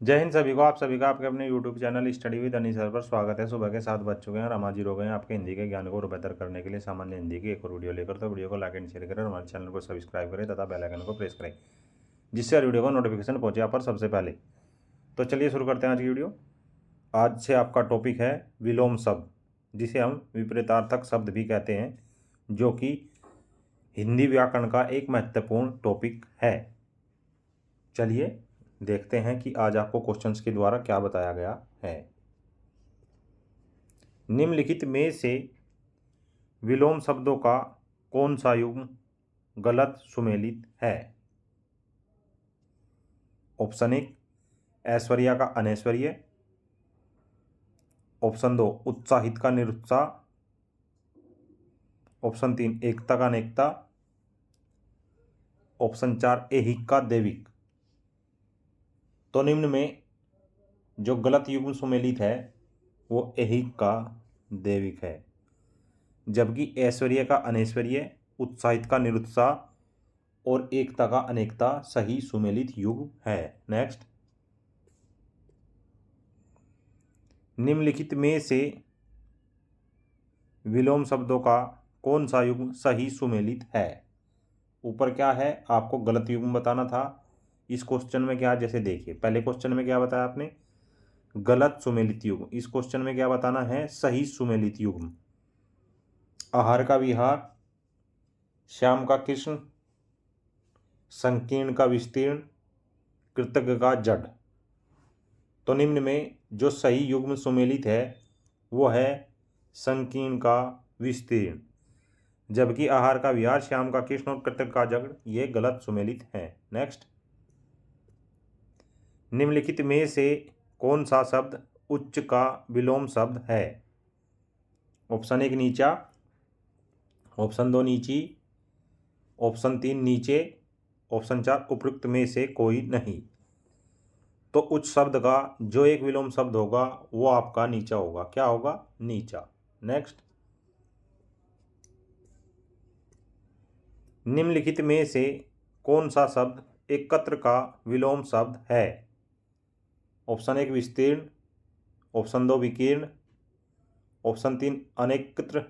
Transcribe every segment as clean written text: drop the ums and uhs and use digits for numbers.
जय हिंद सभी को। आप सभी का आपके अपने YouTube चैनल स्टडी विद अनी सर पर स्वागत है। सुबह के 7 बज चुके हैं और हम हाजिर हो गए हैं आपके हिंदी के ज्ञान को और बेहतर करने के लिए सामान्य हिंदी की एक और वीडियो लेकर। तो वीडियो को लाइक एंड शेयर करें और हमारे चैनल को सब्सक्राइब करें तथा बेल आइकन को प्रेस करें, जिससे हर वीडियो को नोटिफिकेशन पहुंचे आप पर सबसे पहले। तो चलिए शुरू करते हैं आज की वीडियो। आज से आपका टॉपिक है विलोम शब्द, जिसे हम विपरीतार्थक शब्द भी कहते हैं, जो कि हिंदी व्याकरण का एक महत्वपूर्ण टॉपिक है। चलिए देखते हैं कि आज आपको क्वेश्चंस के द्वारा क्या बताया गया है। निम्नलिखित में से विलोम शब्दों का कौन सा युग्म गलत सुमेलित है? ऑप्शन 1 ऐश्वर्या का अनैश्वर्य, ऑप्शन 2 उत्साहित का निरुत्साह, ऑप्शन 3 एकता का अनेकता, ऑप्शन 4 ऐहिक का दैविक। तो निम्न में जो गलत युग्म सुमेलित है वो ऐहिक का दैविक है, जबकि ऐश्वर्य का अनैश्वर्य, उत्साहित का निरुत्साह और एकता का अनेकता सही सुमेलित युग्म है। नेक्स्ट, निम्नलिखित में से विलोम शब्दों का कौन सा युग्म सही सुमेलित है? ऊपर क्या है, आपको गलत युग्म बताना था। इस क्वेश्चन में क्या है, जैसे देखिए पहले क्वेश्चन में क्या बताया आपने, गलत सुमेलित युग्म। इस क्वेश्चन में क्या बताना है, सही सुमेलित युग्म। आहार का विहार, श्याम का कृष्ण, संकीर्ण का विस्तीर्ण, कृतज्ञ का जड। तो निम्न में जो सही युग्म सुमेलित है वो है संकीर्ण का विस्तीर्ण, जबकि आहार का विहार, श्याम का कृष्ण और कृतज्ञ का जड ये गलत सुमेलित हैं। नेक्स्ट, निम्नलिखित में से कौन सा शब्द उच्च का विलोम शब्द है? ऑप्शन 1 नीचा, ऑप्शन 2 नीची, ऑप्शन 3 नीचे, ऑप्शन 4 उपयुक्त में से कोई नहीं। तो उच्च शब्द का जो एक विलोम शब्द होगा वो आपका नीचा होगा। क्या होगा? नीचा। नेक्स्ट, निम्नलिखित में से कौन सा शब्द एकत्र का विलोम शब्द है? ऑप्शन 1 विस्तीर्ण, ऑप्शन 2 विकीर्ण, ऑप्शन 3 अनेकत्र,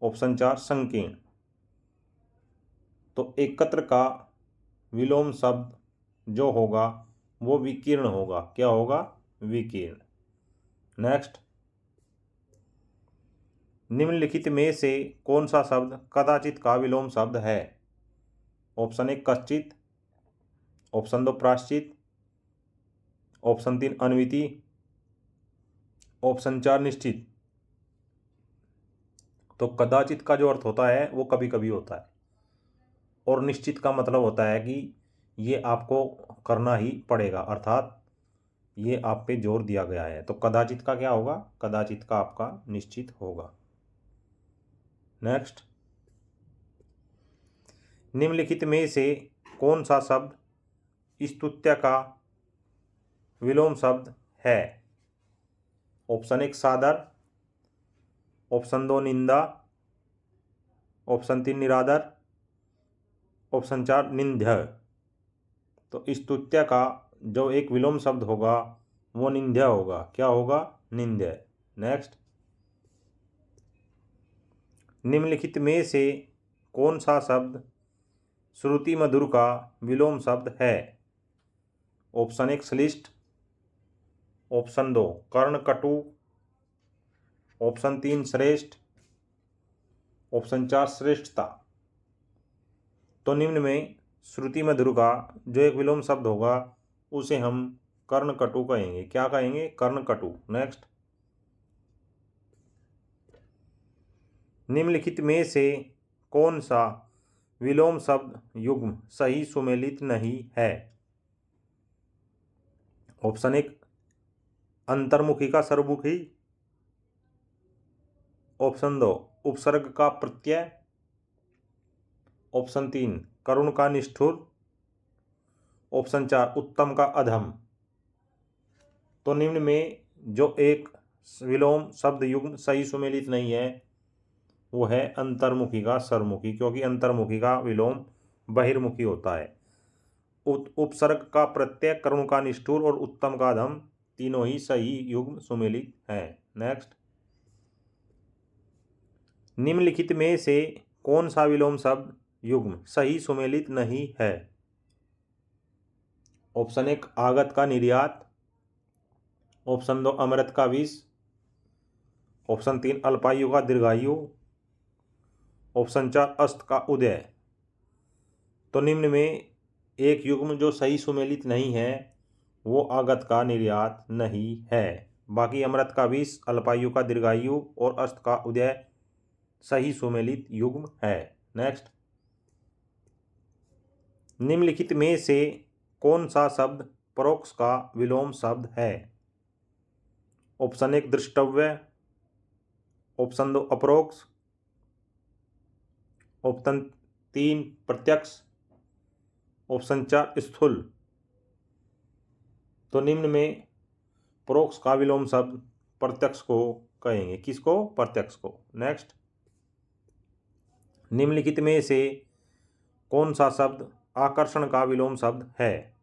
ऑप्शन 4 संकीर्ण। तो एकत्र का विलोम शब्द जो होगा वो विकीर्ण होगा। क्या होगा? विकीर्ण। नेक्स्ट, निम्नलिखित में से कौन सा शब्द कदाचित का विलोम शब्द है? ऑप्शन 1 कश्चित, ऑप्शन 2 प्रायश्चित, ऑप्शन 3 अन्विति, ऑप्शन 4 निश्चित। तो कदाचित का जो अर्थ होता है वो कभी कभी होता है, और निश्चित का मतलब होता है कि ये आपको करना ही पड़ेगा, अर्थात ये आप पे जोर दिया गया है। तो कदाचित का क्या होगा? कदाचित का आपका निश्चित होगा। नेक्स्ट, निम्नलिखित में से कौन सा शब्द स्तुत्य का विलोम शब्द है? ऑप्शन 1 सादर, ऑप्शन 2 निंदा, ऑप्शन 3 निरादर, ऑप्शन 4 निंद्य। तो स्तुत्य का जो एक विलोम शब्द होगा वो निंद्य होगा। क्या होगा? निंद्य। नेक्स्ट, निम्नलिखित में से कौन सा शब्द श्रुति मधुर का विलोम शब्द है? ऑप्शन 1 श्लिष्ट, ऑप्शन 2 कर्णकटु, ऑप्शन 3 श्रेष्ठ, ऑप्शन 4 श्रेष्ठता। तो निम्न में श्रुति मधुर का जो एक विलोम शब्द होगा उसे हम कर्णकटु कहेंगे। क्या कहेंगे? कर्णकटु। नेक्स्ट, निम्नलिखित में से कौन सा विलोम शब्द युग्म सही सुमेलित नहीं है? ऑप्शन 1 अंतर्मुखी का सर्वमुखी, ऑप्शन 2 उपसर्ग का प्रत्यय, ऑप्शन 3 करुण का निष्ठुर, ऑप्शन 4 उत्तम का अधम। तो निम्न में जो एक विलोम शब्द युग्म सही सुमेलित नहीं है वो है अंतर्मुखी का सर्वमुखी, क्योंकि अंतर्मुखी का विलोम बहिर्मुखी होता है उपसर्ग का प्रत्यय, कर्म का निष्ठुर और उत्तम का अधम तीनों ही सही युग्म सुमेलित हैं। नेक्स्ट, निम्नलिखित में से कौन सा विलोम शब्द युग्म सही सुमेलित नहीं है? ऑप्शन 1 आगत का निर्यात, ऑप्शन 2 अमृत का विष, ऑप्शन 3 अल्पायु का दीर्घायु, ऑप्शन 4 अस्त का उदय। तो निम्न में एक युग्म जो सही सुमेलित नहीं है वो आगत का निर्यात नहीं है। बाकी अमृत का विष, अल्पायु का दीर्घायु और अस्त का उदय सही सुमेलित युग्म है। नेक्स्ट, निम्नलिखित में से कौन सा शब्द परोक्ष का विलोम शब्द है? ऑप्शन 1 दृष्टव्य, ऑप्शन 2 अपरोक्ष, ऑप्शन 3 प्रत्यक्ष, ऑप्शन 4 स्थूल। तो निम्न में परोक्ष का विलोम शब्द प्रत्यक्ष को कहेंगे। किसको? प्रत्यक्ष को। नेक्स्ट, निम्नलिखित में से कौन सा शब्द आकर्षण का विलोम शब्द है?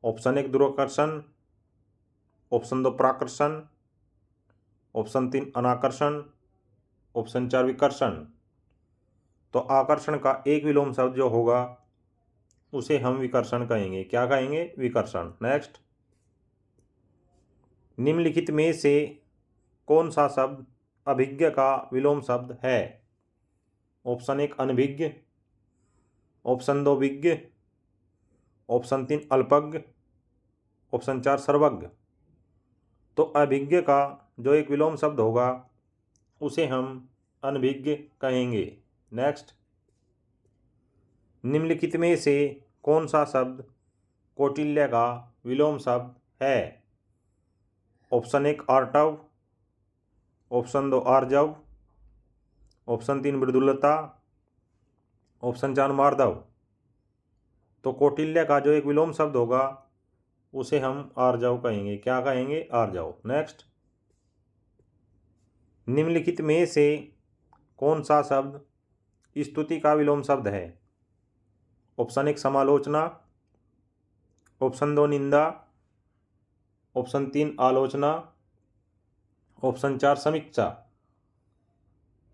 ऑप्शन 1 दुराकर्षण, ऑप्शन 2 प्राकर्षण, ऑप्शन 3 अनाकर्षण, ऑप्शन 4 विकर्षण। तो आकर्षण का एक विलोम शब्द जो होगा उसे हम विकर्षण कहेंगे। क्या कहेंगे? विकर्षण। नेक्स्ट, निम्नलिखित में से कौन सा शब्द अभिज्ञ का विलोम शब्द है? ऑप्शन 1 अनभिज्ञ, ऑप्शन 2 विज्ञ, ऑप्शन 3 अल्पज्ञ, ऑप्शन 4 सर्वज्ञ। तो अभिज्ञ का जो एक विलोम शब्द होगा उसे हम अनभिज्ञ कहेंगे। नेक्स्ट, निम्नलिखित में से कौन सा शब्द कौटिल्य का विलोम शब्द है? ऑप्शन 1 आर्टव, ऑप्शन 2 आर्जव, ऑप्शन 3 मृदुलता, ऑप्शन 4 मार्दव। तो कौटिल्य का जो एक विलोम शब्द होगा उसे हम आर्जव कहेंगे। क्या कहेंगे? आर्जव। नेक्स्ट, निम्नलिखित में से कौन सा शब्द स्तुति का विलोम शब्द है? ऑप्शन 1 समालोचना, ऑप्शन 2 निंदा, ऑप्शन 3 आलोचना, ऑप्शन 4 समीक्षा।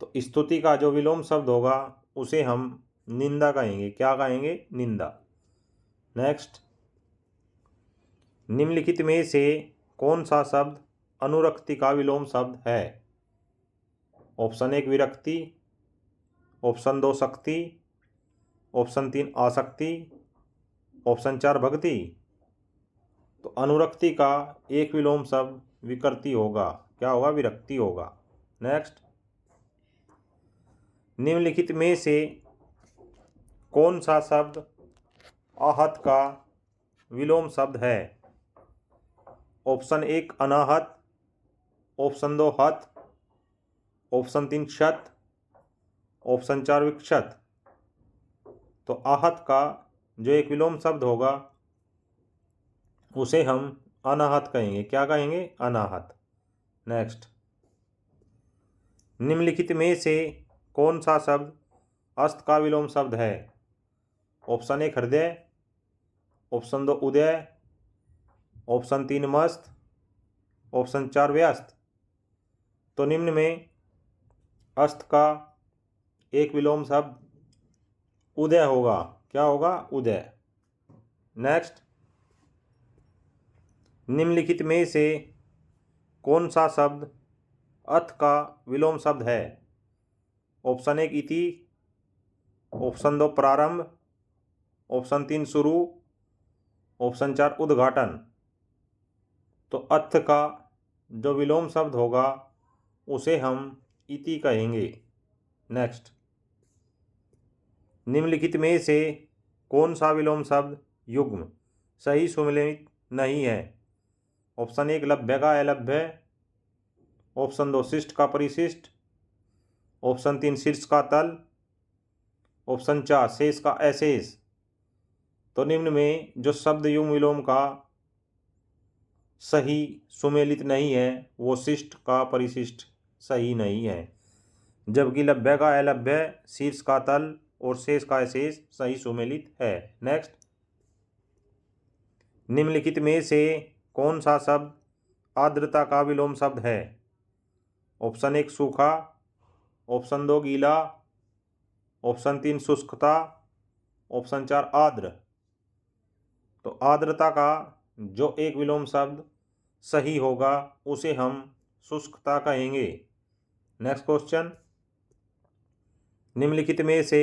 तो स्तुति का जो विलोम शब्द होगा उसे हम निंदा कहेंगे। क्या कहेंगे? निंदा। नेक्स्ट, निम्नलिखित में से कौन सा शब्द अनुरक्ति का विलोम शब्द है? ऑप्शन 1 विरक्ति, ऑप्शन 2 शक्ति, ऑप्शन 3 आसक्ति, ऑप्शन 4 भक्ति। तो अनुरक्ति का एक विलोम शब्द विकृति होगा। क्या होगा? विरक्ति होगा। नेक्स्ट, निम्नलिखित में से कौन सा शब्द आहत का विलोम शब्द है? ऑप्शन 1 अनाहत, ऑप्शन 2 हत, ऑप्शन 3 क्षत, ऑप्शन 4 विक्षत। तो आहत का जो एक विलोम शब्द होगा उसे हम अनाहत कहेंगे। क्या कहेंगे? अनाहत। नेक्स्ट, निम्नलिखित में से कौन सा शब्द अस्त का विलोम शब्द है? ऑप्शन 1 हृदय, ऑप्शन 2 उदय, ऑप्शन 3 मस्त, ऑप्शन 4 व्यस्त। तो निम्न में अस्त का एक विलोम शब्द उदय होगा। क्या होगा? उदय। नेक्स्ट, निम्नलिखित में से कौन सा शब्द अथ का विलोम शब्द है? ऑप्शन 1 इति, ऑप्शन 2 प्रारंभ, ऑप्शन 3 शुरू, ऑप्शन 4 उद्घाटन। तो अर्थ का जो विलोम शब्द होगा उसे हम इति कहेंगे। नेक्स्ट, निम्नलिखित में से कौन सा विलोम शब्द युग्म सही सुमेलित नहीं है? ऑप्शन 1 लभ्य का अलभ्य, ऑप्शन 2 शिष्ट का परिशिष्ट, ऑप्शन 3 शीर्ष का तल, ऑप्शन 4 शेष का अशेष। तो निम्न में जो शब्द युग्म विलोम का सही सुमेलित नहीं है वो शिष्ट का परिशिष्ट सही नहीं है, जबकि लभ्य का अलभ्य, शीर्ष का तल और शेष का अशेष सही सुमेलित है। नेक्स्ट, निम्नलिखित में से कौन सा शब्द आर्द्रता का विलोम शब्द है? ऑप्शन 1 सूखा, ऑप्शन 2 गीला, ऑप्शन 3 शुष्कता, ऑप्शन 4 आर्द्र। तो आर्द्रता का जो एक विलोम शब्द सही होगा उसे हम शुष्कता कहेंगे। नेक्स्ट क्वेश्चन, निम्नलिखित में से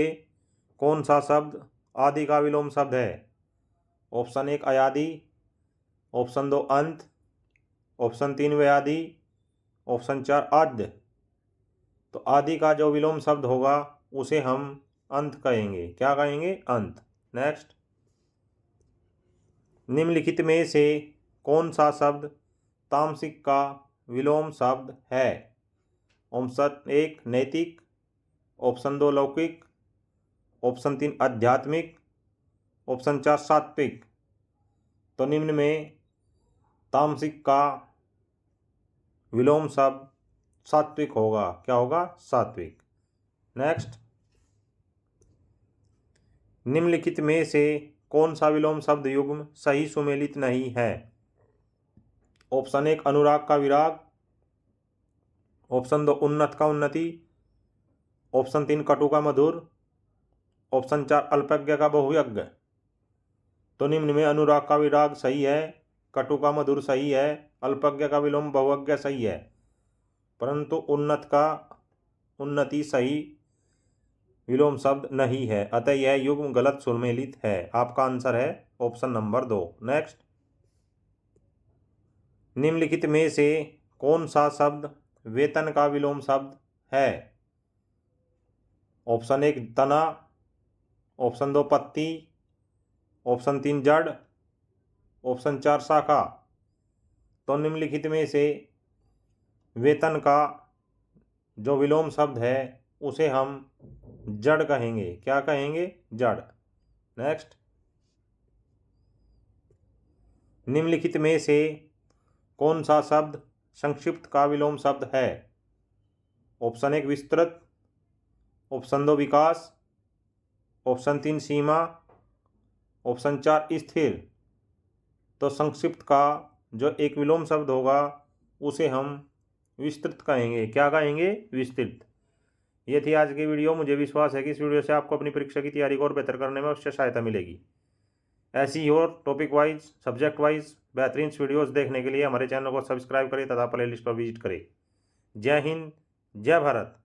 कौन सा शब्द आदि का विलोम शब्द है? ऑप्शन 1 अयादि, ऑप्शन 2 अंत, ऑप्शन 3 व्याधि, ऑप्शन 4 आद्य। तो आदि का जो विलोम शब्द होगा उसे हम अंत कहेंगे। क्या कहेंगे? अंत। नेक्स्ट, निम्नलिखित में से कौन सा शब्द तामसिक का विलोम शब्द है? ऑप्शन 1 नैतिक, ऑप्शन 2 लौकिक, ऑप्शन 3 आध्यात्मिक, ऑप्शन 4 सात्विक। तो निम्न में तामसिक का विलोम शब्द सात्विक होगा। क्या होगा? सात्विक। नेक्स्ट, निम्नलिखित में से कौन सा विलोम शब्द युग्म सही सुमेलित नहीं है? ऑप्शन 1 अनुराग का विराग, ऑप्शन 2 उन्नत का उन्नति, ऑप्शन 3 कटु का मधुर, ऑप्शन 4 अल्पज्ञ का बहुयज्ञ। तो निम्न में अनुराग का विराग सही है, कटु का मधुर सही है, अल्पज्ञ का विलोम बहुयज्ञ सही है, परंतु उन्नत का उन्नति सही विलोम शब्द नहीं है। अतः यह युग्म गलत सुमेलित है। आपका आंसर है ऑप्शन नंबर 2। नेक्स्ट, निम्नलिखित में से कौन सा शब्द वेतन का विलोम शब्द है? ऑप्शन 1 तना, ऑप्शन 2 पत्ती, ऑप्शन 3 जड़, ऑप्शन 4 शाखा। तो निम्नलिखित में से वेतन का जो विलोम शब्द है उसे हम जड़ कहेंगे। क्या कहेंगे? जड़। नेक्स्ट, निम्नलिखित में से कौन सा शब्द संक्षिप्त का विलोम शब्द है? ऑप्शन 1 विस्तृत, ऑप्शन 2 विकास, ऑप्शन 3 सीमा, ऑप्शन 4 स्थिर। तो संक्षिप्त का जो एक विलोम शब्द होगा उसे हम विस्तृत कहेंगे। क्या कहेंगे? विस्तृत। ये थी आज की वीडियो। मुझे विश्वास है कि इस वीडियो से आपको अपनी परीक्षा की तैयारी को और बेहतर करने में अवश्य सहायता मिलेगी। ऐसी ही और टॉपिक वाइज, सब्जेक्ट वाइज बेहतरीन वीडियोस देखने के लिए हमारे चैनल को सब्सक्राइब करें तथा प्लेलिस्ट पर विजिट करें। जय हिंद, जय भारत।